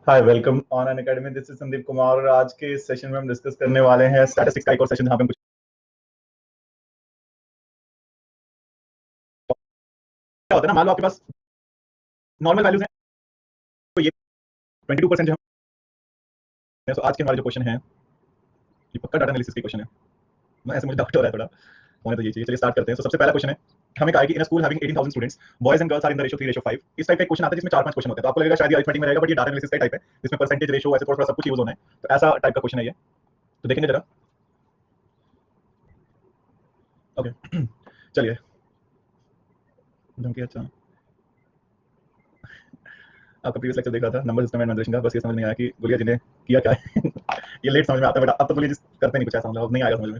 Hi, welcome on an academy. This is Sandeep Kumar और आज के सेशन में हम डिस्कस करने वाले हैं स्टैटिस्टिक्स का एक और सेशन जहां पे हम कुछ क्या होता है ना, मान लो आपके पास नॉर्मल वैल्यूज हैं तो ये 22% जो है। तो आज के हमारे जो क्वेश्चन है ये पक्का डाटा एनालिसिस के क्वेश्चन है। मैं ऐसे मुझे डाउट हो रहा है थोड़ा, होने तो ये चाहिए। चलिए स्टार्ट करते हैं। तो सबसे पहला क्वेश्चन है, हमें कहा है कि in school having 18,000 students, boys and girls are in the ratio 3:5। इस टाइप का क्वेश्चन आता है जिसमें 4-5 क्वेश्चन होते हैं। तो आपको लगेगा शायद ये अरिथमेटिक में रहेगा, बट ये डाटा एनालिसिस का टाइप है जिसमें परसेंटेज रेशियो ऐसे थोड़ा थोड़ा सब कुछ यूज होना है। तो ऐसा टाइप का क्वेश्चन है ये। तो देखेंगे जरा। ओके चलिए। अच्छा, आपका प्रीवियस लेक्चर देख रहा था नंबर सिस्टम एंड मेंसुरेशन का। बस ये समझ नहीं आया कि गुड़िया जी ने किया क्या है ये लेट समझ में आता है, बट अब तो बोलिए करते नहीं कुछ ऐसा, मतलब अब नहीं आएगा समझ में।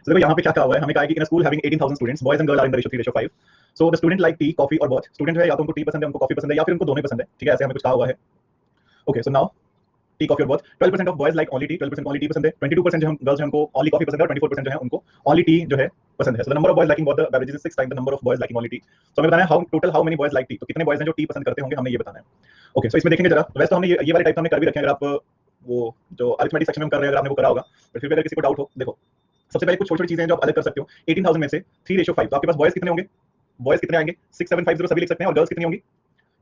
तो देखो यहाँ पे क्या कहा हुआ है, हमें कहा है कि in school having 18,000 students, boys and girl are in the ratio 3:5। So the student like tea, coffee और वॉच। स्टूडेंट है या तो उनको टी पसंद है, उनको कॉफी पसंद है, या फिर उनको दोनों ही पसंद है। ठीक है, ऐसे हमें कुछ कहा हुआ है। Okay, so now tea, coffee और watch. 12% of boys like only tea, 12% only tea पसंद है। 22% जो हम गर्ल्स हैं उनको ओनली कॉफी पसंद है, और 24% जो है उनको ओनली टी जो है पसंद है। So the number of boys liking both the beverages is 6 times the number of boys liking only T. तो हमें बताना है how many boys like T. तो कितने बॉयज हैं जो टी पसंद करते होंगे, हमने ये बताना है। ओके, सो इसमें देखेंगे जरा। वैसे तो हमने ये वाले टाइप तो हमने कर भी रखे हैं। अगर आप वो जो अरिथमेटिक सेक्शन में कर रहे हैं, अगर आपने वो करा होगा, तो फिर भी अगर किसी को डाउट हो, देखो सबसे पहले कुछ छोटी छोटी चीजें हैं जो आप अलग कर सकते हो। 18,000 में से 3:5, तो आपके पास बॉयज कितने होंगे, बॉयज कितने आएंगे 6750 सभी लिख सकते हैं, और गर्ल्स कितनी होंगी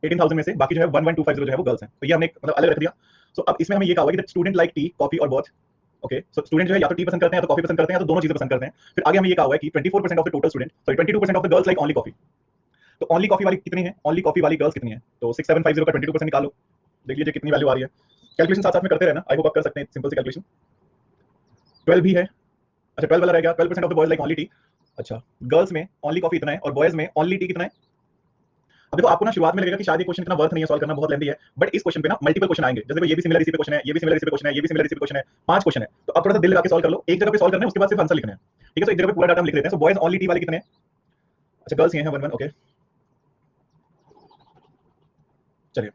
18,000 में से बाकी जो है 11,250 जो है वो गर्ल्स हैं। तो ये हमने मतलब अलग रख दिया। सो अब इसमें हमें ये कहा हुआ कि स्टूडेंट लाइक टी, कॉफी और वॉच। ओके, सो स्टूडेंट जो है या तो टी पसंद करते हैं या तो कॉफी पसंद करते हैं, या तो दोनों चीजें पसंद करते हैं। फिर आगे हमें ये कहा हुआ है कि 24% of the total student, sorry 22% of the girls like only coffee. तो ओनली कॉफी वाली कितनी है, ओनली कॉफी वाली गर्ल्स कितनी है, तो 6750 का 22% निकालो, देख लीजिए कितनी वैल्यू आ रही है। कैलकुलेशन साथ साथ में करते रहना, आई होप आप कर सकते हैं सिंपल सी कैलकुलेशन। 12 भी है, अच्छा 12 वाला रह गया। 12% of the boys like only T. अच्छा, गर्ल्स में ओनली कॉफी इतना है और बॉयज में ओनली टी कितना है। अब देखो आपको ना शुरुआत में लगेगा कि शायद ये क्वेश्चन इतना वर्थ नहीं है, सॉल्व करना बहुत लेंथी है, बट इस क्वेश्चन पे ना मल्टीपल क्वेश्चन आएंगे। जैसे ये भी सिमिलर इसी पे क्वेश्चन है, ये भी सिमिलर इसी पे क्वेश्चन है, ये भी सिमिलर इसी पे क्वेश्चन है, 5 क्वेश्चन है। तो अब थोड़ा सा दिल लगा के सॉल्व कर लो। एक जगह पे सॉल्व करना है, उसके बाद सिर्फ आंसर लिखना है। ठीक है, तो एक जगह पे पूरा डाटा हम लिख देते हैं। सो बॉयज ओनली टी वाले कितने हैं, अच्छा गर्ल्स ये हैं 11। ओके चलिए,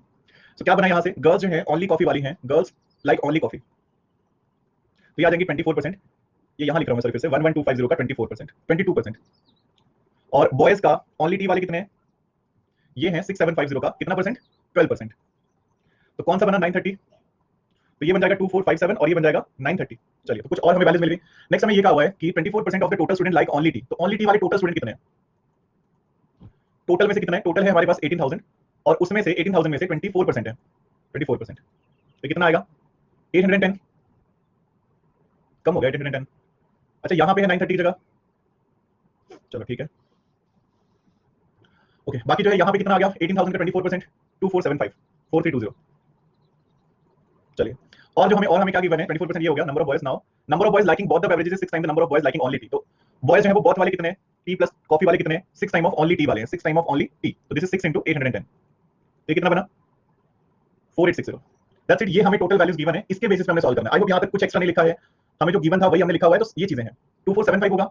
तो क्या बना यहाँ से, गर्ल्स जो है ओनली कॉफी वाली हैं, गर्ल्स लाइक ओनली कॉफी, तो ये आ जाएंगे 24%। ये यहाँ लिख रहा हूँ मैं सर फिर से, 11250 का 24%, 22%। और बॉयज का ओनली टी वाले कितने हैं, ये हैं 6750 का कितना परसेंट, 12%। तो कौन सा बना 930, तो ये बन जाएगा 2457 और ये बन जाएगा 930। चलिए, तो कुछ और हमें वैल्यूज मिल गई। नेक्स्ट हमें ये कहा हुआ है कि 24% of the total student like only T. तो ओनली टी वाले टोटल स्टूडेंट कितने हैं, टोटल में से कितना है, टोटल है हमारे पास 18,000 और उसमें से 18,000 में से 24% है, 24%, तो कितना आएगा 810, कम हो गया 810। अच्छा यहाँ पे है 930 की जगह, चलो ठीक है। ओके, बाकी जो है यहाँ पे कितना आ गया 18,000 का 24%, 2475, 4320। चलिए, और जो हमें क्या गिवन है, 24% ये हो गया। Number of boys, now number of boys liking both the beverages is 6 time the number of boys liking only T. तो बॉयज हैं वो बोथ वाले कितने हैं, टी प्लस कॉफी वाले कितने हैं, 6 टाइम ऑफ ओनली टी वाले हैं, 6 टाइम ऑफ ओनली टी। तो दिस इज 6 into 810, ये कितना बना 4860। दैट्स इट, ये हमें टोटल वैल्यूज गिवन है, इसके बेसिस पे हमने सॉल्व करना है। आई होप यहाँ तक कुछ एक्स्ट्रा नहीं लिखा है, हमें जो गिवन था वही हमने लिखा हुआ है। तो ये चीजें हैं, 2475 होगा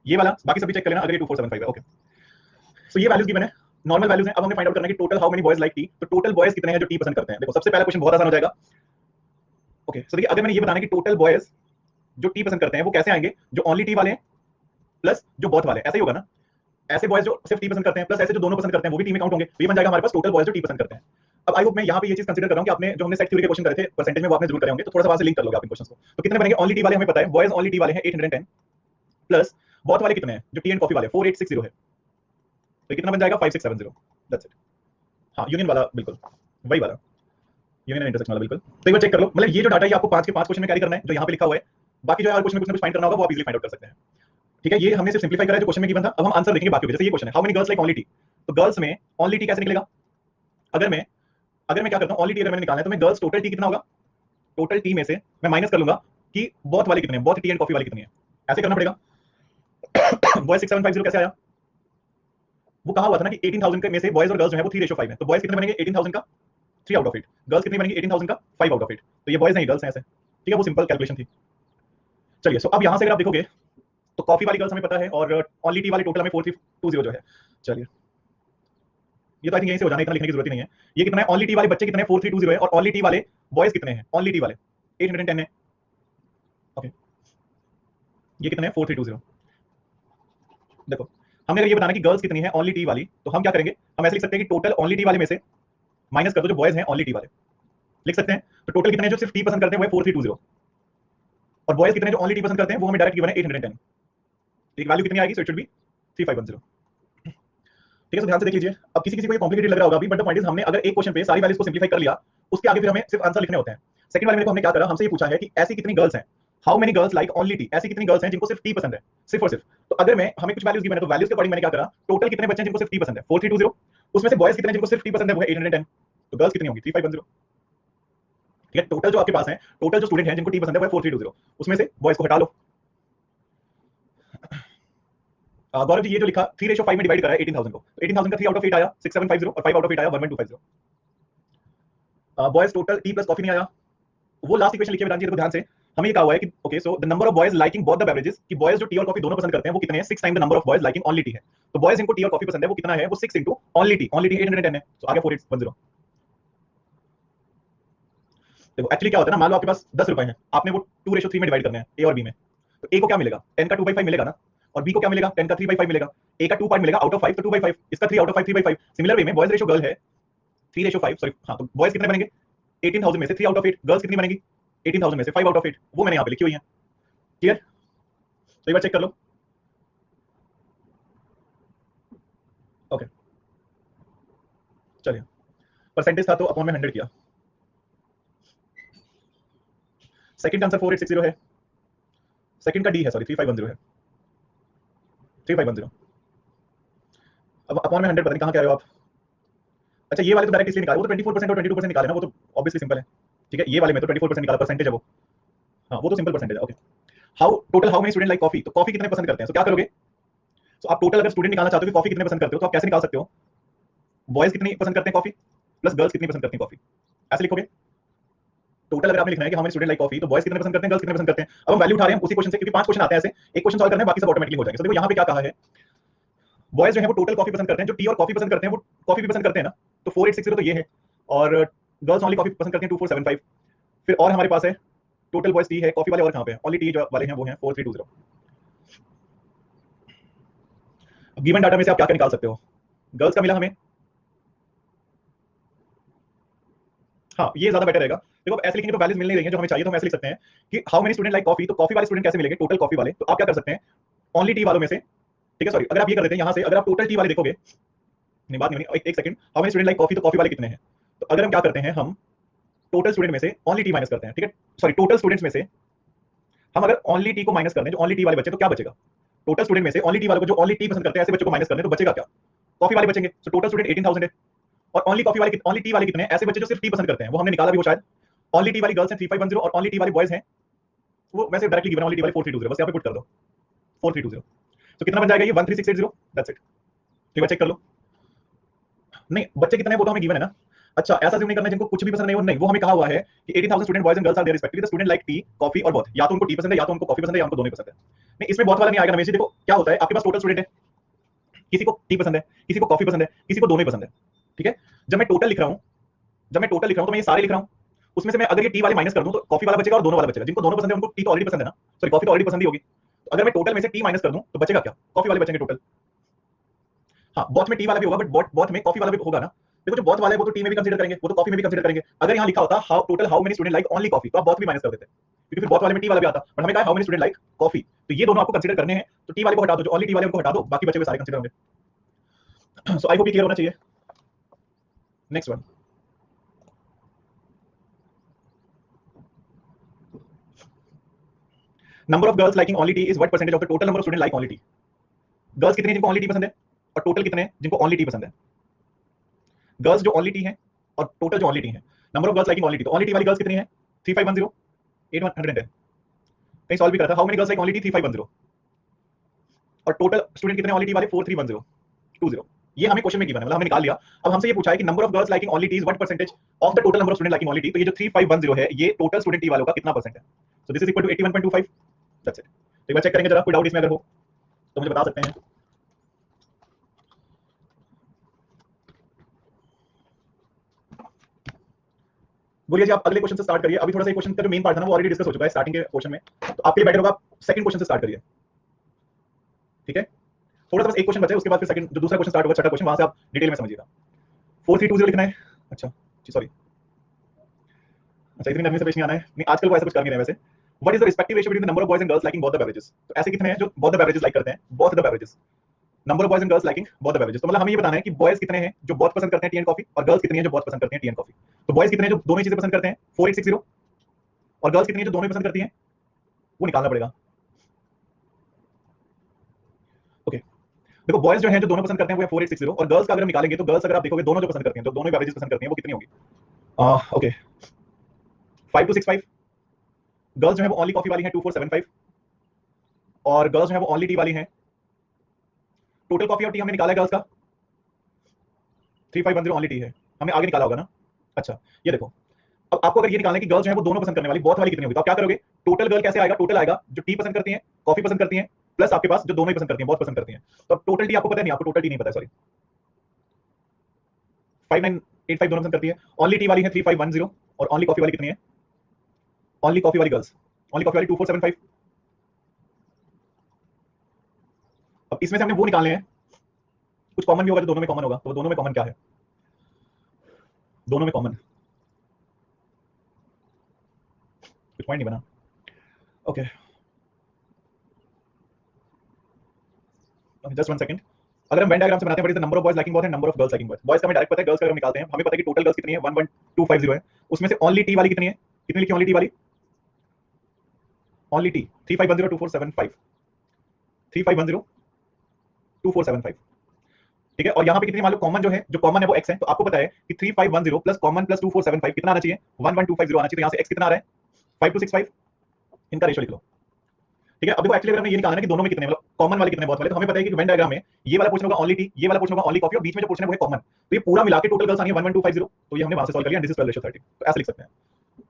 ये वाला, बाकी सभी चेक कर लेना अगर ये 2475 है। ओके, सो ये वैल्यूज गिवन है, नॉर्मल वैल्यूज हैं। अब हमें फाइंड आउट करना है कि total how many boys like T. तो टोटल बॉयज कितने हैं जो टी पसंद करते हैं। देखो सबसे पहला क्वेश्चन बहुत आसान हो जाएगा। ओके, सो देखिए अगर मैंने ये बताना है कि टोटल बॉयज जो टी पसंद करते हैं वो कैसे आएंगे, जो ओनली टी वाले हैं प्लस जो बोथ वाले, ऐसे ही होगा ना। ऐसे बॉयज जो सिर्फ टी पसंद करते हैं प्लस ऐसे जो दोनों पसंद करते हैं वो भी टी में काउंट होंगे। तो ये बन जाएगा हमारे पास टोटल बॉयज जो टी पसंद करते हैं। अब आई होप मैं यहाँ पे ये चीज कंसीडर कर रहा हूँ कि आपने जो हमने सेट थ्योरी के क्वेश्चन करे थे परसेंटेज में वो आपने जरूर करे होंगे, तो थोड़ा सा वहां से लिंक कर लोगे आप इन क्वेश्चंस को। तो कितने बनेंगे, ओनली टी वाले हमें पता है, बॉयज ओनली टी वाले हैं 810 प्लस बोथ वाले कितने हैं जो टी एंड कॉफी वाले 4860 है, तो कितना बन जाएगा 5670। That's it. हाँ यूनियन वाला बिल्कुल वही वाला, यूनियन इंटरसेक्शन वाला बिल्कुल। तो एक बार चेक कर लो, मतलब ये जो डाटा है आपको 5 के 5 क्वेश्चन में कैरी करना है जो यहाँ पे लिखा हुआ है। बाकी जो है कुछ ना कुछ फाइंड करना होगा वो आप इजीली फाइंड आउट कर सकते हैं। ठीक है, ये हमने सिर्फ सिंपलीफाई करा है जो क्वेश्चन में गिवन था। अब हम आंसर देखेंगे बाकी। जैसे ये क्वेश्चन है, how many girls like only T. तो गर्ल्स में ओनली टी कैसे निकलेगा, अगर मैं क्या करता हूं, ओनली टी अगर मैंने निकालना है तो मैं गर्ल्स टोटल टी कितना होगा, टोटल टी में से मैं माइनस कर लूंगा कि बोथ वाले कितने हैं, बोथ टी एंड कॉफी वाले कितने हैं, ऐसे करना पड़ेगा। बॉयज 6750 कैसे आया, वो कहा हुआ था ना कि 18,000 में से बॉयज और गर्ल्स जो है वो 3:5 है। तो बॉयज कितने बनेंगे 18,000 का 3 आउट ऑफ 8, गर्ल्स कितनी बनेंगी 18,000 का 5 आउट ऑफ 8। तो ये बॉयज नहीं गर्ल्स हैं ऐसे। ठीक है, वो सिंपल कैलकुलेशन थी। चलिए, सो अब यहां से अगर आप देखोगे तो कॉफी वाली गर्ल्स हमें पता है और ओनली टी वाली टोटल हमें 4320 जो है। चलिए, ये तो आई थिंक यहीं से हो जाना, इतना लिखने की जरूरत ही नहीं है। ये कितना है, ओनली टी वाले बच्चे कितने हैं 4320 है, और ओनली टी वाले बॉयज कितने हैं, ओनली टी वाले 810 है। ओके, ये कितने हैं 4320। देखो हमने अगर ये बताना कि गर्ल्स कितनी है ओनली टी वाली, तो हम क्या करेंगे, हम ऐसे लिख सकते हैं कि टोटल ओनली टी वाले में से माइनस कर दो जो बॉयज हैं ओनली टी वाले। लिख सकते हैं। तो टोटल कितने जो सिर्फ टी पसंद करते हैं वो है 4320, और बॉयज कितने जो ओनली टी पसंद करते हैं वो हमें डायरेक्ट गिवन है 810। एक वैल्यू कितनी आएगी, सो इट शुड बी 3510। ठीक है, तो ध्यान से देख लीजिए। अब किसी किसी को ये कॉम्प्लिकेटेड लग रहा होगा अभी, बट द पॉइंट इज हमने अगर एक क्वेश्चन पे सारी वैल्यूज को सिंपलीफाई कर लिया, उसके आगे फिर हमें सिर्फ आंसर लिखने होते हैं। सेकंड वाले में देखो हमने क्या करा, हमसे ये पूछा है कि ऐसी कितनी गर्ल्स हैं, how many girls like only T, ऐसी कितनी गर्ल्स हैं जिनको सिर्फ टी पसंद है, सिर्फ और सिर्फ। तो अगर मैं हमें कुछ वैल्यूज गिवन है तो वैल्यूज के अकॉर्डिंग मैंने क्या करा, टोटल कितने बच्चे हैं जिनको सिर्फ टी पसंद है 4320, उसमें से बॉयज कितने जिनको सिर्फ टी पसंद है वो है 810, तो गर्ल्स कितनी होंगी 3510। ठीक है, टोटल जो आपके पास है, टोटल जो स्टूडेंट हैं जिनको टी पसंद है वो है 4320, उसमें से बॉयज को हटा लो। गौरव जी ये जो लिखा 3:5 में डिवाइड करा है 18000 को, तो 18000 का 3 आउट ऑफ 8 आया 6750 और 5 आउट ऑफ 8 आया 11250। Boys total T plus coffee नहीं आया। वो लास्ट इक्वेशन लिखिए वेदांत जी, देखो ध्यान से। हमें ये कहा हुआ है कि okay so the number of boys liking both the beverages, कि बॉयज जो टी और कॉफी दोनों पसंद करते हैं वो कितने हैं, 6 time the number of boys liking only T है। तो बॉयज जिनको टी और कॉफी पसंद है वो कितना है, वो 6 इंटू ओनली टी 810 है, तो आगे 4810। देखो एक्चुअली क्या होता है ना, मान लो आपके पास 10 रुपए हैं, आपने वो 2:3 में डिवाइड करने हैं ए और बी में, तो ए को क्या मिलेगा 10 का 2/5 मिलेगा ना, और बी को क्या मिलेगा 10 का 3/5 मिलेगा। ए का 2 पार्ट मिलेगा आउट ऑफ 5, तो 2/5, इसका 3 आउट ऑफ 5 3/5। सिमिलर वे में बॉयज रेशियो गर्ल है 3:5, सॉरी हाँ, तो बॉयज कितने बनेंगे 18000 में से 3 आउट ऑफ 8, गर्ल्स कितनी बनेगी 18000 में से 5 आउट ऑफ 8, वो मैंने यहाँ पे लिखी हुई है। क्लियर, तो एक बार चेक कर लो। ओके चलिए, परसेंटेज था तो अपॉन में 100 किया। सेकंड आंसर 4860 है, सेकंड का डी है, सॉरी 3510 है, 3510। अब अपॉन में 100 पता नहीं कहां क्या रहे हो आप। अच्छा ये वाले तो डायरेक्ट इसलिए निकाले, वो तो 24% और 22% निकाले ना, वो तो ऑब्वियसली सिंपल है। ठीक है, ये वाले में तो 24% निकाला, परसेंटेज है वो, हाँ वो तो सिंपल परसेंटेज है। Okay, how total how many student like coffee, तो कॉफी कितने पसंद करते हैं, तो क्या करोगे, तो आप टोटल अगर स्टूडेंट निकालना चाहते हो कि कॉफी कितने पसंद करते हो, तो आप कैसे निकाल सकते हो, बॉयज कितनी पसंद करते हैं कॉफी प्लस गर्ल्स कितनी पसंद करती हैं कॉफी, ऐसे लिखोगे। टोटल अगर आपने लिखना है कि how many student like coffee, तो बॉयज कितने पसंद करते हैं, गर्ल्स कितने पसंद करते हैं। अब हम वैल्यू उठा रहे हैं उसी क्वेश्चन से, क्योंकि 5 क्वेश्चन आते हैं ऐसे, एक क्वेश्चन सॉल्व करना है बाकी सब ऑटोमेटिकली हो जाएंगे। तो देखो यहाँ पे क्या कहा है, बॉयज जो है वो टोटल कॉफी पसंद करते हैं, जो टी और कॉफी पसंद करते हैं वो कॉफी भी पसंद करते हैं ना, तो 4860 तो ये है, और गर्ल्स ओनली कॉफी पसंद करते हैं 2475। फिर और हमारे पास है टोटल बॉयज टी है, कॉफी वाले और कहां पे है, ओनली टी जो वाले हैं वो हैं 4320। अब गिवन डाटा में से आप क्या क्या निकाल सकते हो, गर्ल्स का मिला हमें, हाँ ये ज्यादा बेटर रहेगा। देखो अब ऐसे लिखेंगे तो वैल्यूज मिल नहीं रही है जो हमें चाहिए, तो हम ऐसे लिख सकते हैं कि how many student like coffee, तो कॉफी वाले स्टूडेंट कैसे मिलेंगे, टोटल कॉफी वाले, तो आप क्या कर सकते हैं ओनली टी वालों में से, ठीक है सॉरी अगर आप ये कर देते हैं यहाँ से, अगर आप टोटल टी वाले देखोगे, नहीं बात नहीं, एक second, how many student like coffee, तो कॉफी वाले कितने हैं, तो अगर हम क्या करते हैं, हम टोटल स्टूडेंट में से ओनली टी माइनस करते हैं, ठीक है सॉरी टोटल स्टूडेंट्स में से हम अगर ओनली टी को माइनस कर दें, जो ओनली टी वाले बच्चे, तो क्या बचेगा, टोटल स्टूडेंट में से ओनली टी वाले को जो ओनली टी पसंद करते हैं ऐसे बच्चों को माइनस कर दें, तो बचेगा क्या, कॉफी वाले बचेंगे। तो टोटल स्टूडेंट 18000 है, और ओनली कॉफी वाले ओनली टी वाले कितने हैं, ऐसे बच्चे जो सिर्फ टी पसंद करते हैं, वो हमने निकाला भी, वो शायद ओनली टी वाली गर्ल्स हैं 3510, और ओनली टी वाले बॉयज हैं वो वैसे डायरेक्टली गिवन, ओनली टी वाले 4320, बस यहाँ पे पुट कर दो 4320, तो कितना बन जाएगा ये 13680, दैट्स इट। ठीक है चेक कर लो, नहीं बच्चे कितने हैं वो तो हमें गिवन है ना। अच्छा ऐसा नहीं करना जिनको कुछ भी पसंद नहीं हो, नहीं वो हमें कहा हुआ है कि 18000 student boys and girls are there respectively, the student like tea coffee और बोथ, या तो उनको टी पसंद है या तो उनको कॉफी पसंद है या उनको दोनों ही पसंद है। नहीं इसमें बहुत वाला नहीं आएगा रमेश जी, देखो क्या होता है आपके पास टोटल स्टूडेंट है, किसी को टी पसंद है, किसी को कॉफी पसंद है, किसी को दोनों ही पसंद है। ठीक है, जब मैं टोटल लिख रहा हूं, जब मैं टोटल लिख रहा हूं तो मैं ये सारे लिख रहा हूं, उसमें से मैं अगर ये टी वाले माइनस कर दूं तो कॉफी वाला बचेगा और दोनों वाला बचेगा, जिनको दोनों पसंद है उनको टी तो ऑलरेडी पसंद है ना, सॉरी कॉफी तो ऑलरेडी पसंद ही होगी, तो अगर मैं टोटल में से टी माइनस कर दूं तो बचेगा क्या, कॉफी वाले बचेंगे टोटल। हाँ बॉथ में टी वाला भी होगा, बट बॉथ में कॉफी वाला भी होगा ना, देखो जो बॉथ वाला है वो तो टी में भी कंसीडर करेंगे, वो तो कॉफी में भी कंसीडर करेंगे। अगर यहाँ लिखा होता how total how many student like only coffee, तो आप बॉथ भी माइनस कर देते, क्योंकि फिर बॉथ वाले में टी वाला भी आता, बट हमें कहा how many student like coffee, तो ये दोनों आपको कंसीडर करने हैं, तो टी वाले को हटा दो, जो ओनली टी वाले उनको हटा दो, बाकी बचे हुए सारे कंसीडर होंगे। सो आई होप ये क्लियर होना चाहिए। Next one, number of girls liking only T is what percentage of the total number of student like only T, girls कितने हैं जिनको ओनली टी पसंद है, और टोटल कितने हैं जिनको ओनली टी पसंद है, गर्ल्स जो ओनली टी है और टोटल जो ओनली टी है, number of girls liking only T, तो ओनली टी वाली गर्ल्स कितनी है 3510, 810, कहीं सॉल्व भी करा था, how many girls like only T 3510, और टोटल स्टूडेंट कितने ओनली टी वाले 4310, 20, ये हमें क्वेश्चन में गिवन है, मतलब हमने निकाल लिया। अब हमसे ये पूछा है कि number of girls liking only T is what percentage of the total number of student liking only T, तो ये जो 3510 है ये टोटल स्टूडेंट टी वालों का कितना परसेंट है, so this is equal to 81.25, that's it. एक बार चेक करेंगे जरा, कोई डाउट इसमें अगर हो तो मुझे बता सकते हैं। बोलिए जी, आप अगले क्वेश्चन से स्टार्ट करिए, अभी थोड़ा सा क्वेश्चन का जो मेन पार्ट था ना वो ऑलरेडी डिस्कस हो चुका है स्टार्टिंग के क्वेश्चन में, तो आपके लिए बेटर होगा आप सेकंड क्वेश्चन से स्टार्ट करिए। ठीक है, थोड़ा सा बस एक क्वेश्चन बचा है, उसके बाद फिर सेकंड जो दूसरा क्वेश्चन स्टार्ट होगा, छठा क्वेश्चन, वहां से आप डिटेल में समझिएगा। 4320 लिखना है, अच्छा जी सॉरी, अच्छा इतनी नरमी से पेश नहीं आना है, नहीं आजकल वो ऐसा कुछ कर नहीं रहे वैसे। What is the respective ratio between the number of boys and girls liking both the beverages? तो ऐसे कितने हैं जो बोथ द बेवरेजेस लाइक करते हैं, both the beverages, number of boys and girls liking both the beverages. तो मतलब हमें ये बताना है कि बॉयज कितने हैं जो बहुत पसंद करते हैं टी एंड कॉफी, और गर्ल्स कितनी हैं जो बहुत पसंद करते हैं टी एंड कॉफी। तो बॉयज कितने हैं जो दोनों चीजें पसंद करते हैं 4860, और गर्ल्स कितनी हैं जो दोनों ही पसंद करती हैं, वो निकालना पड़ेगा। ओके देखो बॉयज जो हैं जो दोनों पसंद करते हैं वो है 4860, और गर्ल्स का अगर हम निकालेंगे तो गर्ल्स अगर आप देखोगे दोनों जो पसंद करती हैं तो दोनों बेवरेजेस पसंद करती हैं, वो कितनी होगी? ओके 5265। गर्ल्स जो है वो ओनली कॉफी वाली है 2475, और गर्ल्स जो है वो ओनली टी वाली हैं। टोटल कॉफी और टी हमने निकाला है गर्ल्स का 3510 ओनली टी है, हमने आगे निकाला होगा ना। अच्छा ये देखो, अब आपको अगर ये निकालना है कि गर्ल्स जो है वो दोनों पसंद करने वाली बहुत वाली कितनी होगी, तो आप क्या करोगे, टोटल गर्ल कैसे आएगा, टोटल आएगा जो टी पसंद करती हैं, कॉफी पसंद करती हैं, प्लस आपके पास जो दोनों ही पसंद करती हैं, बहुत पसंद करती हैं। तो अब टोटल टी आपको पता नहीं, आपको टोटल टी नहीं पता है, सॉरी 5985 दोनों पसंद करती है। ओनली टी वाली है 3510, और ओनली कॉफी वाली कितनी है, ओनली कॉफी वाली गर्ल्स, ओनली कॉफी वाली 2475। अब इसमें से हमने वो निकालने हैं, कुछ कॉमन भी होगा जो दोनों में कॉमन होगा, तो दोनों में कॉमन क्या है, दोनों में कॉमन कुछ पॉइंट नहीं बना। Okay just one second. अगर हम वेन डायग्राम से बनाते हैं what is the number of boys liking both and number of girls liking boys, boys का हमें डायरेक्ट पता है, गर्ल्स का अगर हम निकालते हैं हमें पता है कि टोटल गर्ल्स कितनी है 11250 है, उसमें से ओनली टी वाली कितनी है, कितनी लिखी ओनली टी वाली, ओनली टी 3510 2475 3510 ठीक है। और यहाँ पे कितनी मान लो कॉमन जो है, जो कॉमन है वो x है, तो आपको पता है कि 3510 प्लस कॉमन प्लस 2475 कितना आना चाहिए, 11250 आना चाहिए। तो यहाँ से x कितना आ रहा है 5265, इनका रेशियो लिख लो। ठीक है। अब देखो एक्चुअली अगर हमें ये निकालना है कि दोनों में कितने मतलब कॉमन वाले कितने बहुत वाले, तो हमें पता है कि वेन डायग्राम में ये वाला पोर्शन होगा ओनली टी, ये वाला पोर्शन होगा ओनली कॉफी, और बीच में जो पोर्शन है वो है कॉमन। तो ये पूरा मिला के टोटल गर्ल्स आनी है 11250, तो ये हमने वहां से सॉल्व कर लिया, दिस इज 12:30। तो ऐसे लिख सकते हैं।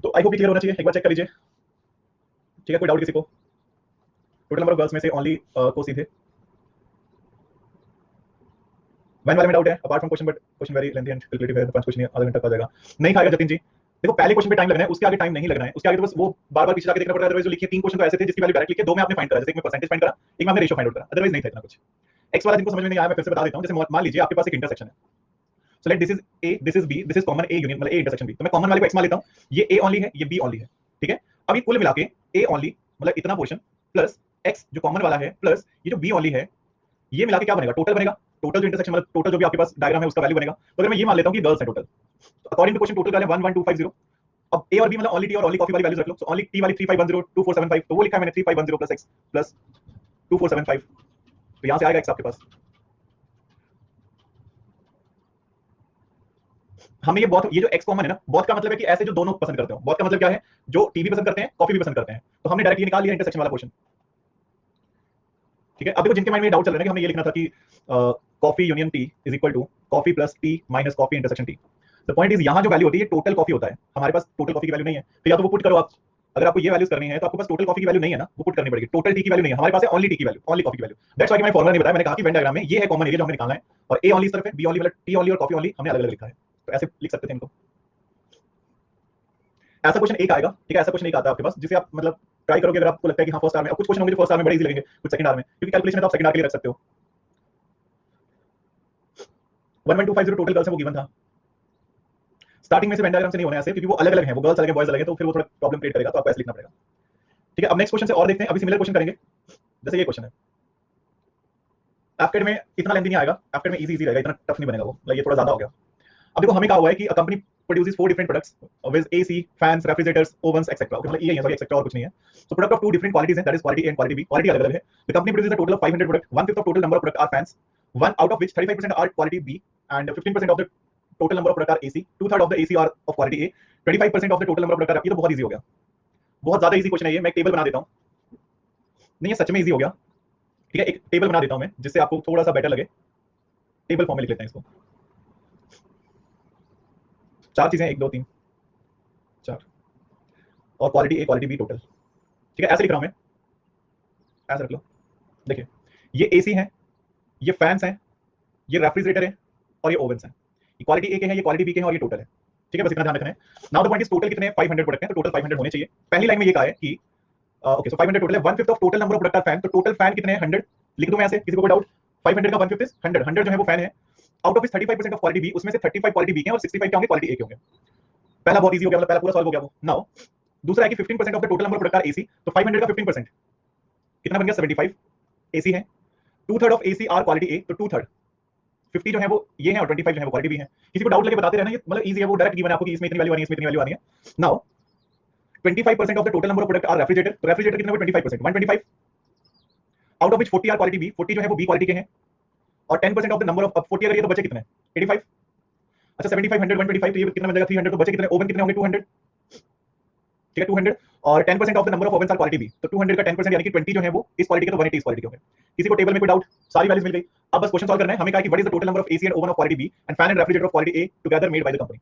तो आई होप क्लियर होना चाहिए, एक बार चेक कर लीजिए। ठीक है, कोई डाउट किसी को? टोटल नंबर ऑफ गर्ल्स में से ओनली को सीधे वैन वाले में डाउट है apart from question, but question very lengthy and calculative है, तो 5 क्वेश्चन आधा घंटा का जाएगा, नहीं खाएगा जतिन जी। देखो पहले क्वेश्चन पे टाइम लगना है, उसके आगे टाइम नहीं लगना है, उसके आगे तो बस वो बार-बार पीछे जाके देखना पड़ता है। अदरवाइज जो लिखिए 3 क्वेश्चन तो ऐसे थे जिसकी वैल्यू डायरेक्ट लिखी है, 2 में आपने फाइंड करा, जैसे एक में परसेंटेज फाइंड करा, एक में आपने रेशियो फाइंड आउट करा, अदरवाइज नहीं था इतना कुछ। एक्स वाला जिनको समझ में नहीं आया मैं फिर से बता देता हूं, जैसे मान लीजिए आपके पास एक इंटरसेक्शन है, so let this is A, this is B, this is common A union मतलब ए इंटरसेक्शन बी, तो मैं कॉमन वाले को एक्स मान लेता हूं, ये ए ओनली है, ये बी ओनली है, ठीक है। अब ये कुल मिला के ए ओनली मतलब इतना पोर्शन प्लस एक्स जो कॉमन वाला है प्लस ये जो बी ओनली है, ये मिला के क्या बनेगा, टोटल बनेगा। टोटल जो इंटरसेक्शन मतलब टोटल जो भी आपके पास डायग्राम है उसका वैल्यू बनेगा। तो अगर मैं ये मान लेता हूं कि गर्ल्स है टोटल, तो according to question total value 11250। अब ए और बी मतलब ओनली टी और ओनली कॉफी वाली वैल्यूज रख लो। सो ओनली टी वाली 3510 2475, तो वो लिखा है मैंने 3510 प्लस एक्स प्लस 2475, तो यहां से आएगा एक्स आपके पास। हमने ये बहुत, ये जो एक्स कॉमन है ना, बहुत का मतलब है कि ऐसे जो दोनों पसंद करते हो, बहुत का मतलब क्या है जो टी भी पसंद करते हैं कॉफी भी पसंद करते हैं, तो हमने डायरेक्ट ये निकाल लिया इंटरसेक्शन वाला क्वेश्चन। ठीक है। अब देखो जिनके माइंड में डाउट चल रहा है कि हमें ये लिखना था कि coffee union tea is equal to coffee plus tea minus coffee intersection tea, the point is यहाँ जो वैल्यू होती है टोटल कॉफी होता है, हमारे पास टोटल कॉफी की वैल्यू नहीं है, तो या तो वो पुट करो आप, अगर आपको ये वैल्यूज करनी है तो आपके पास टोटल कॉफी की वैल्यू नहीं है ना, वो पुट करनी पड़ेगी। टोटल टी की वैल्यू नहीं है हमारे पास, है ओनली टी की वैल्यू, ओनली कॉफी की वैल्यू। दैट्स व्हाई मैंने फॉर्मूला नहीं बताया, मैंने कहा कि वेन डायग्राम में ये है कॉमन एरिया जो हमें निकालना है, और ए ओनली इस तरफ है, बी ओनली मतलब टी ओनली और कॉफी ओनली हमने अलग अलग लिखा है, तो ऐसे लिख सकते थे इनको। ऐसा क्वेश्चन एक आएगा, ठीक है, ऐसा क्वेश्चन एक आता है आपके पास जिसे आप मतलब ट्राई करोगे, अगर आपको लगता है कि हाँ फर्स्ट आर में, कुछ क्वेश्चन होंगे जो फर्स्ट आर में बड़े इजी लगेंगे, कुछ सेकंड आर में, क्योंकि कैलकुलेशन तो आप सेकंड आर के लिए रख सकते हो। 11250 टोटल गर्ल्स है वो गिवन था। स्टार्टिंग में से वेन डायग्राम से नहीं होना है ऐसे, क्योंकि वो अलग अलग हैं, वो गर्ल्स अलग है बॉयज अलग है, तो फिर वो थोड़ा प्रॉब्लम क्रिएट करेगा, तो आपको ऐसे लिखना पड़ेगा। ठीक है। अब नेक्स्ट क्वेश्चन से और देखते हैं, अभी सिमिलर क्वेश्चन करेंगे, जैसे ये क्वेश्चन है। एफकेड में इतना लेंथी नहीं आएगा, एफकेड में इजी इजी रहेगा, इतना टफ नहीं बनेगा वो, मतलब ये थोड़ा ज्यादा हो गया। अब देखो हमें कहा हुआ है कि a company produces 4 different products with AC, fans, refrigerators, ovens, etc. Okay, मतलब ये है, सॉरी etc. और कुछ नहीं है। So product of 2 different qualities हैं, that is quality A and quality B. Quality अलग अलग है। The company produces a total of 500 products. 1/5 of total number of products are fans. One out of which 35% are quality B and 15% of the total number of products are AC. 2/3 of the AC are of quality A. 25% of the total number of products are, ये तो बहुत easy हो गया, बहुत ज्यादा easy question है ये। मैं एक टेबल बना देता हूँ, नहीं ये सच में इजी हो गया। ठीक है, एक टेबल बना देता हूँ मैं जिससे आपको थोड़ा सा बेटर लगे। टेबल फॉर्म में लिख लेते हैं इसको। 4 चीजें, 1 2 3 4, और quality A quality B total. ठीक है, ऐसे लिख रहा हूं मैं, ऐसे रख लो। देखिए ये एसी है, ये फैंस हैं, ये रेफ्रिजरेटर है, और ये ओवंस हैं। ये क्वालिटी ए के हैं, ये क्वालिटी बी के हैं, और ये टोटल है। ठीक है, बस इतना ध्यान रखना है। Now the point is total कितने हैं, 500 प्रोडक्ट हैं, तो टोटल 500 होने चाहिए। पहली लाइन में ये कहा है कि ओके सो 500 टोटल है, 1/5 of total number of product are fan, तो टोटल फैन कितने हैं 100 लिख दूं मैं ऐसे, किसी को कोई डाउट? 500 का 1/5 इज 100, 100 जो है वो फैन है। Out of 35% of quality B, उसमें से 35 क्वालिटी बी के हैं और 65 क्या होंगे क्वालिटी ए के होंगे। पहला बहुत इजी हो गया, मतलब पहला पूरा सॉल्व हो गया वो। नाउ दूसरा है कि 15% of the total number of product R AC, तो 500 का 15% कितना बन गया 75 एसी है। 2/3 of AC are quality A, तो 2/3 50 जो है वो ये है और 25 जो है वो क्वालिटी भी है। किसी को डाउट लगे बताते रहना, ये मतलब इजी है, वो डायरेक्ट गिवन है आपको कि इसमें इतनी वैल्यू आ रही है, इसमें इतनी वैल्यू आ रही है। Now 25% of the total number of product are refrigerator, तो रेफ्रिजरेटर कितने हुए 25%, 125, out of which 40 are quality B, 40 जो है वो बी क्वालिटी के हैं, और 10% ऑफ द नंबर ऑफ 40 अगर ये तो बचे कितने 85, अच्छा 75 100 125 तो ये कितना बन जाएगा 300, तो बचे कितने ओवन कितने होंगे 200, ठीक है 200, और 10% of the number of ovens are quality B, तो 200 का 10% यानी कि 20 जो है वो इस क्वालिटी के, तो 180 इस क्वालिटी के होंगे। किसी को टेबल में कोई डाउट, सारी वैल्यूज मिल गई। अब बस क्वेश्चन सॉल्व करना है हमें, कहा कि what is the total number of AC and oven of quality B and fan and refrigerator of quality A together made by the company.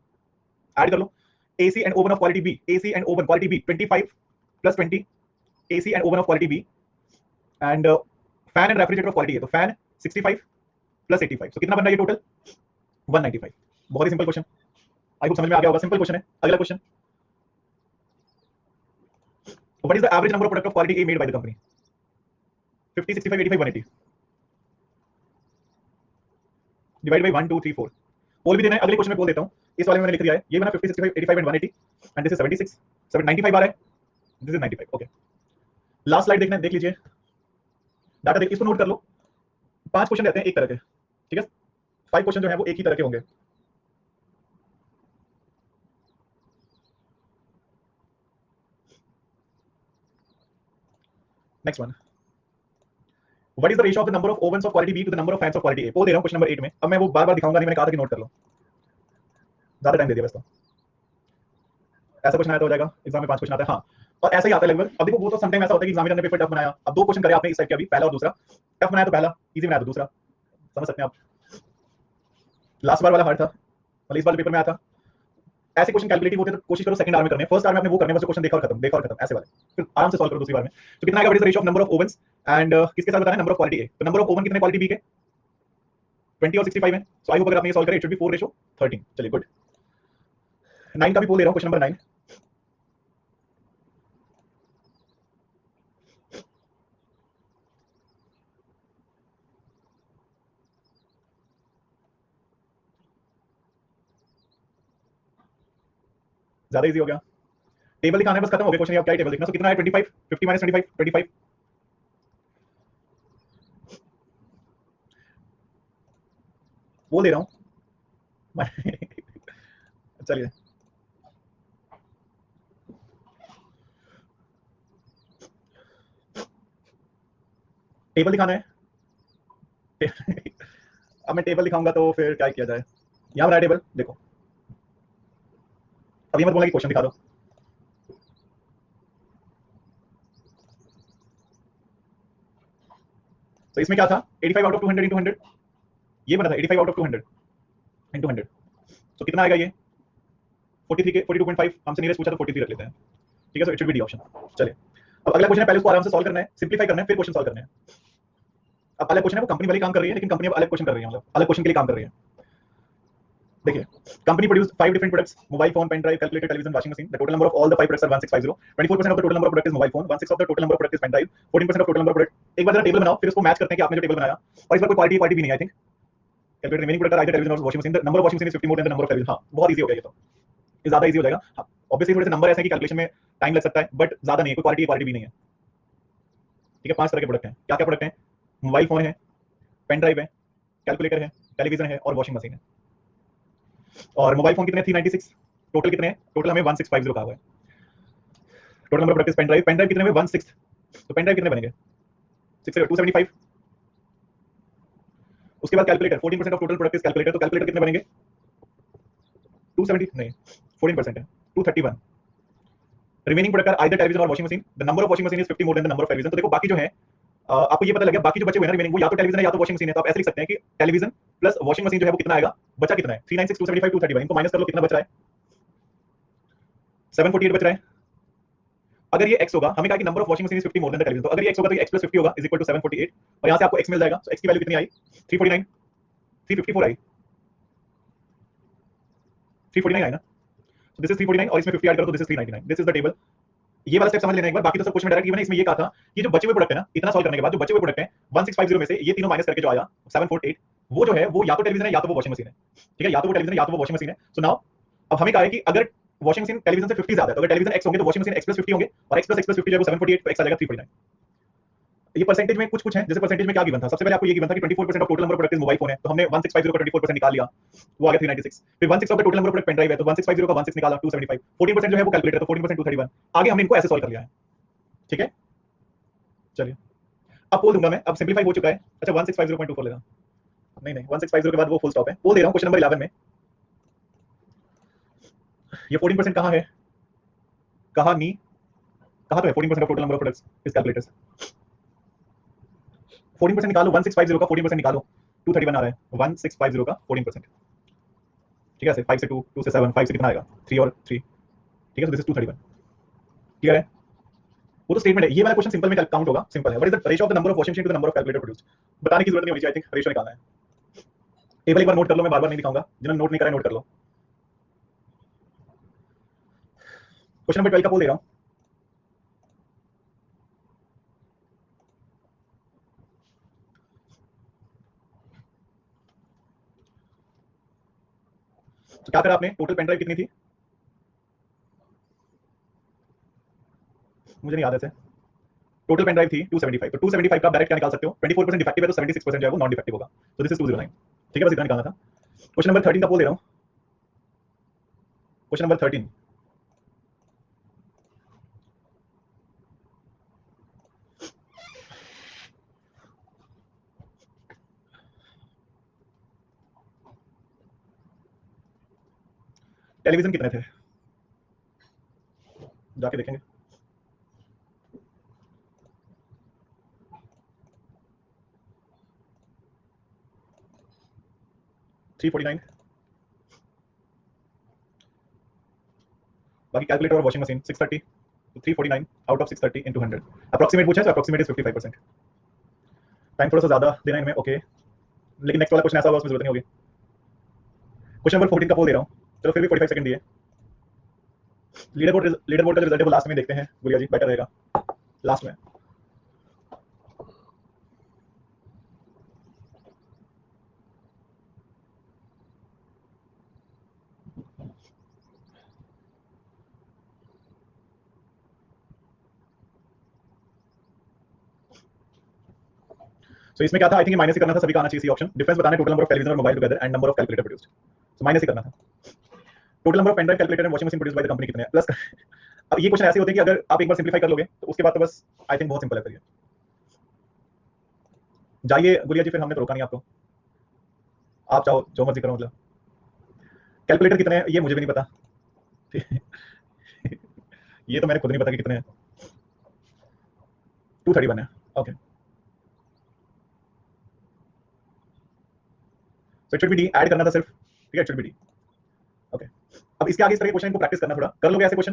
Add कर लो, AC and oven of quality B, AC and oven quality B 25 plus 20, AC and oven of quality B and fan and refrigerator of quality A, तो fan 65 plus 85, तो कितना बन रहा है ये total 195। बहुत ही सिंपल क्वेश्चन, आई होप समझ में आ गया होगा, सिंपल क्वेश्चन है। अगला question, what is the average number of product of quality A made by the company, 50 65 85 180 divide by 1 2 3 4। पोल भी देना है, अगले क्वेश्चन में पोल देता हूं। इस वाले में मैंने लिख दिया है, ये बना 50 65 85 एंड 180 एंड दिस इज 76 95 आ रहा है, this is 95। Okay, last slide देखना है, देख लीजिए, डाटा देख, इसको नोट कर लो। 5 क्वेश्चन रहते हैं एक तरह के, ठीक है, 5 क्वेश्चन जो है वो एक ही तरह के होंगे। Next one, what is the ratio of the number of ovens of quality B to the number of fans of quality A. Poll दे रहा हूं क्वेश्चन नंबर 8 में। अब मैं वो बार-बार दिखाऊंगा नहीं, मैंने कहा था कि नोट कर लो, ज्यादा टाइम दे दिया बस। तो ऐसा क्वेश्चन आया तो हो जाएगा, एग्जाम में 5 क्वेश्चन आता है, हाँ, और ऐसा ही आता है लगभग। अब देखो वो तो समटाइम ऐसा होता है कि एग्जामिनर ने पेपर टफ बनाया, अब 2 क्वेश्चन करे आपने इस टाइप के, अभी पहला और दूसरा, टफ बनाया तो पहला, इजी बनाया तो दूसरा, समझ सकते हैं आप। लास्ट बार वाला हार्ड था, मतलब इस बार पेपर में आया था। ऐसे क्वेश्चन कैलकुलेटिव होते हैं तो कोशिश करो सेकंड आवर में करने, फर्स्ट आवर में आपने वो करने, बस क्वेश्चन देखा और खत्म, देखा और खत्म, ऐसे वाले फिर आराम से सॉल्व करो दूसरी बार में। तो कितना आएगा, what is the ratio of number of ovens and किसके साथ बताना है, नंबर ऑफ क्वालिटी ए, तो नंबर ऑफ ओवन कितने क्वालिटी बी के 20 और 65 है। सो आई होप अगर आपने ये सॉल्व करे, इट शुड बी 4:13। चलिए गुड। 9 का भी बोल दे रहा हूं, क्वेश्चन नंबर 9, ज्यादा इजी हो गया। टेबल दिखाना है, बस खत्म हो गया क्वेश्चन। अब क्या टेबल देखना, सो कितना है 25 50 माइनस 25 25, बोल दे रहा हूं चलिए टेबल दिखाना है अब मैं टेबल दिखाऊंगा तो फिर क्या किया जाए, यहाँ पर टेबल देखो, अब ये मत बोलना कि क्वेश्चन दिखा दो। तो इसमें क्या था, 85 आउट ऑफ 200 इंटू 100, ये बना था 85 आउट ऑफ 200 इंटू 100, तो कितना आएगा ये 43 के 42.5, हमसे नीरेस्ट पूछा तो 43 रख लेते हैं, ठीक है। So it should be D option. चलिए अब अगला क्वेश्चन है, पहले उसको आराम से सॉल्व करना है, सिंपलीफाई करना है, फिर क्वेश्चन सॉल्व करना है। अब अलग क्वेश्चन है, वो कंपनी वाली काम कर रही है, लेकिन कंपनी अब अलग क्वेश्चन कर रही है, मतलब अलग क्वेश्चन के लिए काम कर रही है। देखिए, company produce 5 different products, mobile phone, pen drive, calculator, television, washing machine. The total number of all the 5 products are 1650। 24% of the total number of product is mobile phone, 16 of the total number of product is pen drive, 14% of total number of product. एक बार जरा table बनाओ, फिर उसको match करते हैं कि आपने जो टेबल बनाया, और इस बार कोई क्वालिटी भी नहीं, I think calculate remaining product either television और washing machine. The number of washing machine is 50 more than the number of television. हाँ, बहुत इजी हो गया ये तो, ये ज्यादा इजी हो जाएगा। हाँ, ऑब्वियसली थोड़े से नंबर ऐसे हैं कि कैलकुलेशन में टाइम लग सकता है, बट ज्यादा नहीं है, कोई क्वालिटी भी नहीं है, ठीक है। 5 तरह के प्रोडक्ट हैं, क्या क्या प्रोडक्ट हैं, मोबाइल फोन है, पेन ड्राइव है, कैलकुलेटर है, टेलीविजन है और वॉशिंग मशीन है। और मोबाइल फोन कितने 396, टोटल कितने हैं, टोटल हमें 1650 कहा हुआ है। Total number of product pen drive, pen drive कितने में 16, तो पेन ड्राइव कितने बनेंगे 6 275। उसके बाद calculator, 14% of total product is calculator, तो कैलकुलेटर कितने बनेंगे 270 नहीं 14% है 231। Remaining product are either television और washing machine. The number of washing machine is 50 more than the number of television. तो देखो बाकी जो है आपको ये पता लग गया, बाकी जो बचे हुए हैं रिमेनिंग वो या तो टेलीविजन है या तो वॉशिंग मशीन है। तो आप ऐसे लिख सकते हैं कि टेलीविजन प्लस वॉशिंग मशीन जो है वो कितना आएगा, बचा कितना है 396 275 231, इनको माइनस कर लो, कितना बच रहा है 748 बच रहा है। अगर ये x होगा, हमें कहा कि number of washing machine is 50 more than the television, तो अगर ये x होगा तो ये x + 50 होगा इज इक्वल टू 748, और यहां से आपको x मिल जाएगा। तो x की वैल्यू कितनी आई 349 354 आई 349 आई ना, so this is 349 और इसमें 50 ऐड करो तो this is 399। This is the table. ये वाला स्टेप समझ लेना एक बार, बाकी तो सब क्वेश्चन में डायरेक्ट गिवन है। इसमें ये कहा था ये जो बचे हुए प्रोडक्ट है ना, इतना सॉल्व करने के बाद जो बचे हुए प्रोडक्ट हैं 1650 में से ये तीनों माइनस करके जो आया 748, वो जो है वो या तो टेलीविजन है या तो वो वॉशिंग मशीन है, ठीक है, या तो वो टेलीविजन है या तो वो वॉशिंग मशीन है। सो नाउ अब हमें कहा है कि अगर वॉशिंग मशीन टेलीविजन से 50 ज्यादा है, तो अगर टेलीविजन x होंगे तो वॉशिंग मशीन x + 50 होंगे, और x + 50 जो है वो 748, तो x आ जाएगा 349। ये परसेंटेज में कुछ है, जैसे परसेंटेज में क्या गिवन था, सबसे पहले आपको ये गिवन था कि 24% of total number of product mobile phone है, तो हमने 1650 का 24% निकाल लिया, वो आ गया 396। फिर 16 of the total number of product pen drive है, तो 1650 का 16 निकाला 275। 14% जो है वो कैलकुलेटर, तो 14% 231। आगे हमने इनको ऐसे सॉल्व कर लिया है, ठीक है। चलिए अब पोल दूंगा मैं, अब सिंपलीफाई हो चुका है। अच्छा 1650.24 लेना, नहीं नहीं 1650 के बाद वो फुल स्टॉप है। पोल दे रहा हूं क्वेश्चन नंबर 11 में, ये 14% कहां है, कहां नी, कहां तो है 14% of total number of products इस कैलकुलेटर से। 14% निकालो, 1650 का 14% निकालो, 231 आ रहा है। 1650 का 14%, ठीक है। 5 से 2, 2 से 7, 5 से कितना आएगा 3 और 3, ठीक है। सो दिस इज 231, क्लियर है। वो तो स्टेटमेंट है, ये वाला क्वेश्चन सिंपल में काउंट होगा, सिंपल है। What is the ratio of the number of washing machine to the number of calculator produced, बताने की जरूरत नहीं होनी चाहिए। आई थिंक रेशियो निकालना है। टेबल एक बार नोट कर लो, मैं बार-बार नहीं दिखाऊंगा, जिन्होंने नोट नहीं करा नोट कर लो। क्वेश्चन नंबर 12 का पोल दे रहा हूं। तो क्या करा आपने, टोटल पेन ड्राइव कितनी थी, मुझे नहीं याद है। टोटल पेन ड्राइव थी 275, तो 275 का डायरेक्ट क्या निकाल सकते हो, 24% डिफेक्टिव है तो 76% जो है वो नॉन डिफेक्टिव होगा, तो दिस इज 209, ठीक है। बस इतना निकालना था। क्वेश्चन नंबर 13 का पोल दे रहा हूं। क्वेश्चन नंबर 13, टेलीविजन कितने थे, जाके देखेंगे। 349, बाकी कैलकुलेटर और वॉशिंग मशीन 630, तो 349 आउट ऑफ 630 इनटू 100, अप्रॉक्सीमेट पूछा है, तो अप्रॉक्सीमेट इज 55%। टाइम थोड़ा सा ज्यादा देना है इनमें, ओके। लेकिन नेक्स्ट वाला क्वेश्चन ऐसा होगा उसमें जरूरत नहीं होगी। क्वेश्चन नंबर 14 का पोल दे रहा हूं, चलो फिर भी 45 सेकंड दिए। लीडर बोर्ड का जो रिजल्ट है वो लास्ट में देखते हैं, गुड़िया जी बेटर रहेगा लास्ट में। सो इसमें क्या था, आई थिंक माइनस ही करना था, सभी का आना चाहिए सी ऑप्शन। डिफरेंस बताना है टोटल नंबर ऑफ टेलीविजन और mobile together and number of calculator produced, so minus ही करना था। Total number of pen drive, calculator and washing machine produced by the company कितने हैं, प्लस। अब ये क्वेश्चन ऐसे होते हैं कि अगर आप एक बार सिंपलीफाई कर लोगे तो उसके बाद तो बस आई थिंक बहुत सिंपल है। फिर जाइए गुड़िया जी, फिर हमने तो रोका नहीं आपको, आप चाहो जो मर्जी करो। मतलब कैलकुलेटर कितने हैं ये मुझे भी नहीं पता ये तो मैंने खुद नहीं पता कि कितने हैं। 231 है, okay. So it should be D, add करना था सिर्फ, ठीक है। It should be D, okay. अब इसके आगे इस तरह के क्वेश्चन को प्रैक्टिस करना, थोड़ा कर लोगे ऐसे क्वेश्चन,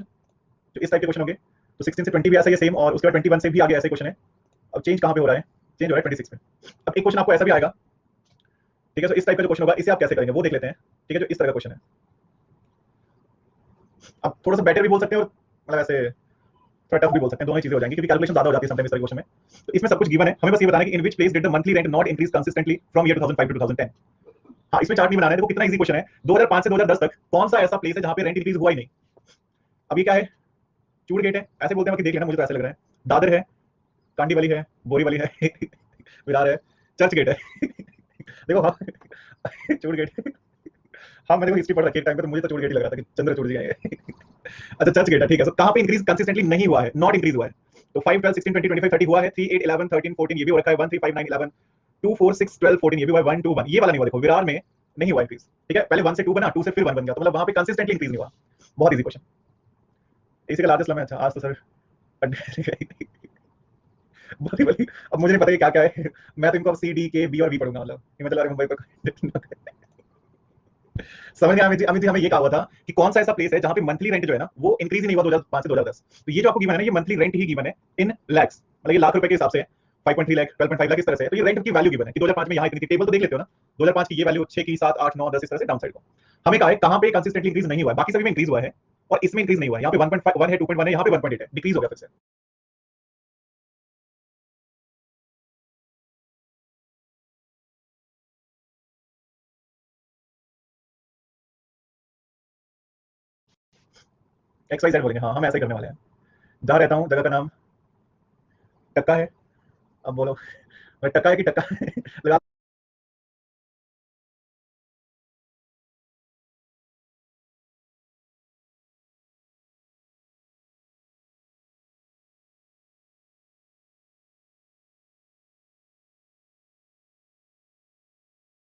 जो इस टाइप के क्वेश्चन होंगे। तो 16 से 20 भी ऐसा ही सेम, और उसके बाद 21 से भी आगे ऐसे क्वेश्चन है। अब चेंज कहां पे हो रहा है, चेंज हो रहा है 26 में। अब एक क्वेश्चन आपको ऐसा भी आएगा, ठीक है। तो इस टाइप का जो क्वेश्चन होगा इसे आप कैसे करेंगे वो देख लेते हैं, ठीक है। जो इस तरह का क्वेश्चन है, अब थोड़ा सा बेटर भी बोल सकते हैं और मतलब ऐसे थोड़ा टफ भी बोल सकते हैं, दोनों चीजें हो जाएंगी क्योंकि कैलकुलेशन ज्यादा हो जाती है समटाइम इस तरह के क्वेश्चन में। तो इसमें सब कुछ गिवन है, हमें बस ये बताना है कि in which place did the monthly rent not increase consistently from year 2005 to 2010। हाँ, इसमें चार्ट नहीं बनाना है, देखो कितना इजी क्वेश्चन है। 2005 से 2010 तक कौन सा ऐसा प्लेस है जहां पे रेंट इंक्रीज हुआ ही नहीं। अब ये क्या है, चूड़ गेट है ऐसे बोलते हैं, बाकी देख लेना, मुझे तो ऐसा लग रहा है। दादर है, कांडी वाली है, बोरी वाली है विरार है, चर्च गेट है देखो हाँ चूड़ गेट हाँ, मैंने हिस्ट्री पढ़ रखी है टाइम पे, तो मुझे तो चूड़ गेट ही लग रहा था कि चंद्रचूड़ जी आए अच्छा चर्च गेट है, ठीक है। कहां पे इंक्रीज कंसिस्टेंटली नहीं हुआ है, नॉट इंक्रीज हुआ है। तो 5 12 16 20 25 30 हुआ है, 3 8 11 13 14 ये भी हो रखा है, 1 3 5 9 11 2 4 6 12 14 ये भी हुआ है, 1 2 1 ये वाला नहीं हुआ। देखो विरार में नहीं हुआ इंक्रीज, ठीक है। पहले 1 से 2 बना, 2 से फिर 1 बन गया, तो मतलब वहां पे कंसिस्टेंटली इंक्रीज नहीं हुआ। बहुत इजी क्वेश्चन। इसी का लार्जेस्ट लम है। अच्छा आज तो सर बहुत ही बड़ी, अब मुझे नहीं पता कि क्या क्या है मैं तो इनको अब सी डी के बी और बी पढ़ूंगा, मतलब ये मतलब मुंबई पर समझ गया। अमित जी हमें ये कहा हुआ था कि कौन सा ऐसा प्लेस है जहां पे मंथली रेंट जो है ना वो इंक्रीज ही नहीं हुआ 2005 से 2010। तो ये जो आपको गिवन है ना, ये मंथली रेंट ही गिवन है इन लैक्स, मतलब ये लाख रुपए के हिसाब से 5.3 लाख 12.5 लाख इस तरह से। तो ये रेंट की वैल्यू गिवन है कि 2005 में यहाँ इतनी थी। टेबल तो देख लेते हो ना, 2005 की ये वैल्यू 6 की 7 8 9 10 इस तरह से डाउन साइड को। हमें कहा है कहां पे कंसिस्टेंटली इंक्रीज नहीं हुआ है, बाकी सभी में इंक्रीज हुआ है और इसमें इंक्रीज नहीं हुआ है। यहाँ पे 1.1 है, 2.1 है, यहाँ पे 1.8 है, डिक्रीज हो गया फिर से। एक्स वाई जेड बोलेंगे, हाँ हम ऐसे ही करने वाले हैं। जहाँ रहता हूँ जगह का नाम टक्का है। अब बोलो, मैं टक्का है कि टक्का है? लगा